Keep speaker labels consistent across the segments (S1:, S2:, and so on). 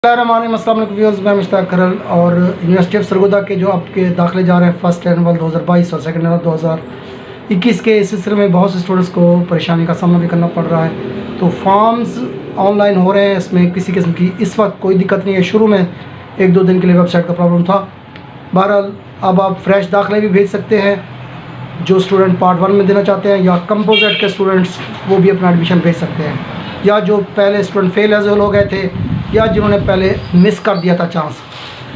S1: السلام علیکم ویورز، میں مشتاق کھرل اور یونیورسٹی آف سرگودا کے جو آپ کے داخلے جا رہے ہیں فرسٹ اینول 2022 اور سیکنڈ اینول 2021 کے اس سلسلے میں بہت سے اسٹوڈنٹس کو پریشانی کا سامنا بھی کرنا پڑ رہا ہے۔ تو فارمز آن لائن ہو رہے ہیں، اس میں کسی قسم کی اس وقت کوئی دقت نہیں ہے۔ شروع میں 1-2 دن کے لیے ویب سائٹ کا پرابلم تھا، بہرحال اب آپ فریش داخلے بھی بھیج سکتے ہیں جو اسٹوڈنٹ پارٹ 1 میں دینا چاہتے ہیں، یا کمپوزٹ کے اسٹوڈنٹس وہ بھی اپنا ایڈمیشن بھیج سکتے ہیں، یا جو پہلے اسٹوڈنٹ فیل ایز ہو گئے تھے یا جنہوں نے پہلے مس کر دیا تھا چانس،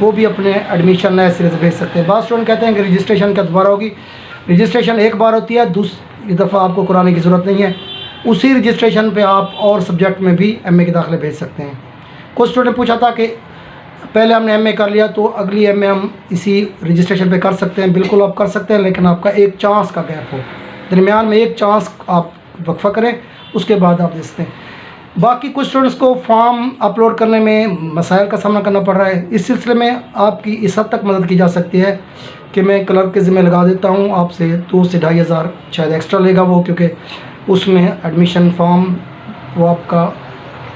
S1: وہ بھی اپنے ایڈمیشن نئے سرے سے بھیج سکتے ہیں۔ بعض اسٹوڈنٹ کہتے ہیں کہ رجسٹریشن کا دوبارہ ہوگی۔ رجسٹریشن ایک بار ہوتی ہے، دوسری دفعہ آپ کو کرانے کی ضرورت نہیں ہے۔ اسی رجسٹریشن پہ آپ اور سبجیکٹ میں بھی ایم اے کے داخلے بھیج سکتے ہیں۔ کچھ اسٹوڈنٹ نے پوچھا تھا کہ پہلے ہم نے ایم اے کر لیا تو اگلی ایم اے ہم اسی رجسٹریشن پہ کر سکتے ہیں۔ بالکل آپ کر سکتے ہیں، لیکن آپ کا ایک چانس کا گیپ ہو، درمیان میں ایک چانس آپ وقفہ کریں، اس کے بعد آپ دے سکتے ہیں۔ باقی کچھ اسٹوڈنٹس کو فارم اپلوڈ کرنے میں مسائل کا سامنا کرنا پڑ رہا ہے۔ اس سلسلے میں آپ کی اس حد تک مدد کی جا سکتی ہے کہ میں کلرک کے ذمہ لگا دیتا ہوں، آپ سے 2 سے 2.5 ہزار شاید ایکسٹرا لے گا وہ، کیونکہ اس میں ایڈمیشن فارم وہ آپ کا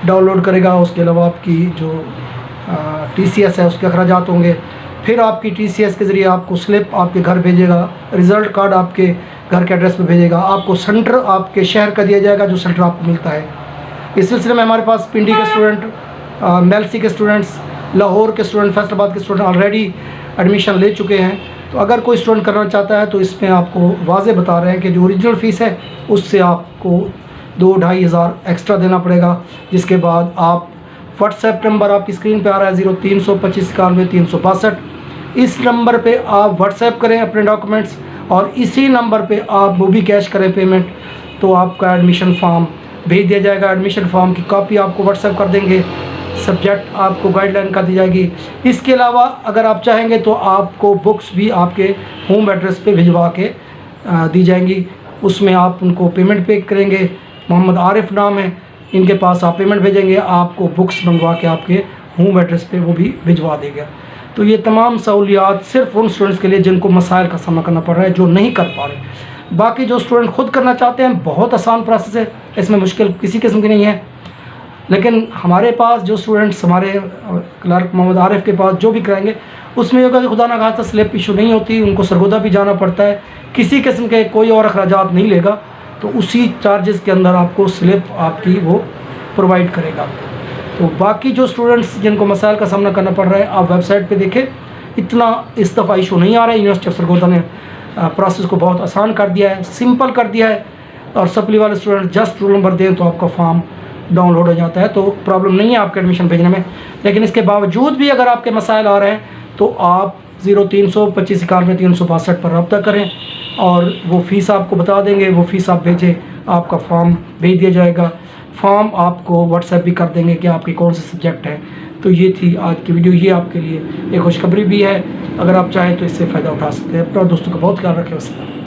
S1: ڈاؤن لوڈ کرے گا، اس کے علاوہ آپ کی جو ٹی سی ایس ہے اس کے اخراجات ہوں گے، پھر آپ کی ٹی سی ایس کے ذریعے آپ کو سلپ آپ کے گھر بھیجے گا، رزلٹ کارڈ آپ کے گھر کے ایڈریس پہ بھیجے گا، آپ کو سینٹر آپ کے شہر کا دیا جائے گا جو سینٹر آپ کو ملتا ہے۔ اس سلسلے میں ہمارے پاس پنڈی کے اسٹوڈنٹ، میلسی کے اسٹوڈنٹس، لاہور کے اسٹوڈنٹ، فیصل آباد کے اسٹوڈنٹ آلریڈی ایڈمیشن لے چکے ہیں۔ تو اگر کوئی اسٹوڈنٹ کرنا چاہتا ہے تو اس میں آپ کو واضح بتا رہے ہیں کہ جو اوریجنل فیس ہے اس سے آپ کو 2-2.5 ہزار ایکسٹرا دینا پڑے گا، جس کے بعد آپ واٹس ایپ نمبر آپ کی اسکرین پہ آ رہا ہے 032591 اس نمبر پہ آپ واٹس ایپ کریں اپنے ڈاکومنٹس، اور اسی نمبر پہ آپ موبی کیش کریں پیمنٹ، تو آپ کا ایڈمیشن فارم بھیج دیا جائے گا۔ ایڈمیشن فارم کی کاپی آپ کو واٹس ایپ کر دیں گے، سبجیکٹ آپ کو گائیڈ لائن کر دی جائے گی۔ اس کے علاوہ اگر آپ چاہیں گے تو آپ کو بکس بھی آپ کے ہوم ایڈریس پہ بھجوا کے دی جائیں گی، اس میں آپ ان کو پیمنٹ پے کریں گے۔ محمد عارف نام ہے ان کے پاس، آپ پیمنٹ بھیجیں گے، آپ کو بکس منگوا کے آپ کے ہوم ایڈریس پہ وہ بھی بھجوا دے گا۔ تو یہ تمام سہولیات صرف ان اسٹوڈنٹس کے لیے جن کو مسائل کا سامنا کرنا پڑ رہا ہے، جو نہیں کر پا رہے۔ باقی جو اسٹوڈنٹ خود کرنا چاہتے ہیں بہت آسان پروسیس ہے، اس میں مشکل کسی قسم کی نہیں ہے۔ لیکن ہمارے پاس جو اسٹوڈنٹس ہمارے کلرک محمد عارف کے پاس جو بھی کرائیں گے، اس میں ہوگا کہ خدا نہ خواستہ سلپ ایشو نہیں ہوتی، ان کو سرگودا بھی جانا پڑتا ہے، کسی قسم کے کوئی اور اخراجات نہیں لے گا، تو اسی چارجز کے اندر آپ کو سلپ آپ کی وہ پرووائڈ کرے گا۔ تو باقی جو اسٹوڈنٹس جن کو مسائل کا سامنا کرنا پڑ رہا ہے، آپ ویب سائٹ پہ دیکھیں، اتنا اس دفعہ ایشو نہیں آ رہا ہے۔ یونیورسٹی آف سرگودا نے پروسیس کو بہت آسان کر دیا ہے، سمپل کر دیا ہے، اور سپلی والے اسٹوڈنٹ جسٹ رول نمبر دیں تو آپ کا فارم ڈاؤن لوڈ ہو جاتا ہے، تو پرابلم نہیں ہے آپ کے ایڈمیشن بھیجنے میں۔ لیکن اس کے باوجود بھی اگر آپ کے مسائل آ رہے ہیں تو آپ 032591 پر رابطہ کریں، اور وہ فیس آپ کو بتا دیں گے، وہ فیس آپ بھیجیں، آپ کا فارم بھیج دیا جائے گا۔ فارم آپ کو واٹس ایپ بھی کر دیں گے کہ آپ کی کون سے سبجیکٹ ہیں۔ تو یہ تھی آج کی ویڈیو، یہ آپ کے لیے ایک خوشخبری بھی ہے، اگر آپ چاہیں تو اس سے فائدہ اٹھا سکتے ہیں۔ اپنا دوستوں کا بہت خیال رکھیں۔ السلام۔